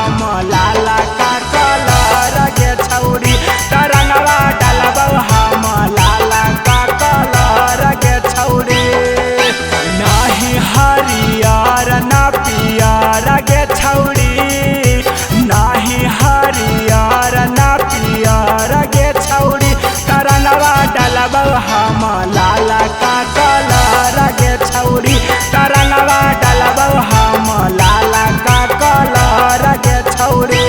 हम लाला का कलर गे छौरी तरंगवा डलबौ हम लाला का कलर गे छौरी। नाही हरियर ना पियर गे छौरी, नाही हरियर ना पियर गे छौरी तरंगवा डलबौ हम लाला का कलर गे छौरी तरंगवा डलबौ हम लाला का कलर गे छौरी।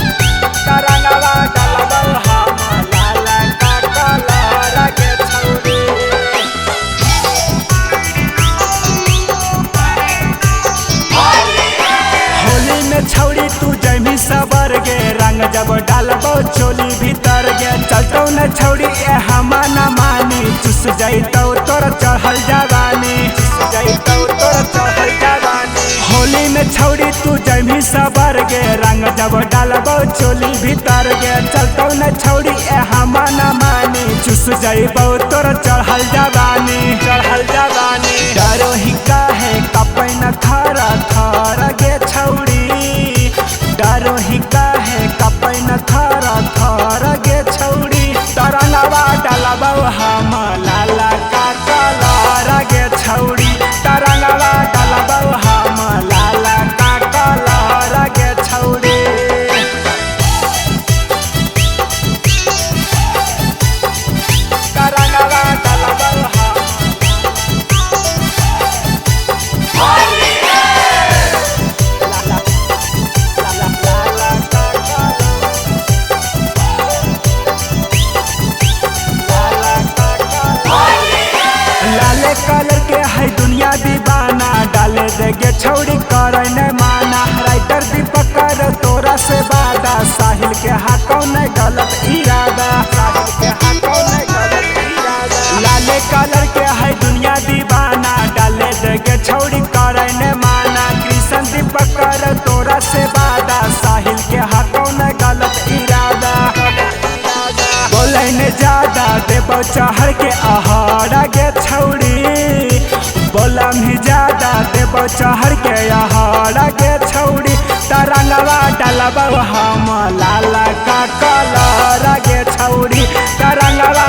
तरंगवा डलबौ हम लाला का कलर गे छौरी। होली में छौरी तू जमी सबर गे रंग जब डालबौ चोली भीतर गे चलतौ न छौरी ए हमा न मानी चुस जैतौ तोर चढ़ल जवानी, चुस जैतौ तोर चढ़ल जवानी। होली में छौरी तू जमी सबर गे रंग जब डालबौ चोली भीतर गे चलतौ न छौरी ए हमा न मानी चुस जैबौ तोर चढ़ल जवानी, चढ़ल जवानी। डरो ही काहे कपैन थर थर गे छौरी, डरो ही काहे कपैन थर थर गे छौरी तरंगवा डलबौ हम लाला का कलर गे छौरी तरंगवा डलबौ हम लाला का कलर गे छौरी। तरंगवा डलबौ हम लाले कलर के है दुनिया दीवाना डाले देगे छौरी करे न माना राइटर दीपक कर तोरा से वादा साहिल के हाथों न गलत इरादा, साहिल के हाथों न गलत इरादा। लाले कलर के है दुनिया दीवाना डाले देगे छौरी करे न माना कृष्ण दीपक कर तोरा से वादा साहिल के हाथों न गलत इरादा। बोले न ज्यादा देबौ चढ़ के आहार गे छौरी, बोलम ही ज्यादा देबौ चढ़ के आहार गे छौरी तरंगवा डलबौ हम लाला का कलर गे छौरी तरंगवा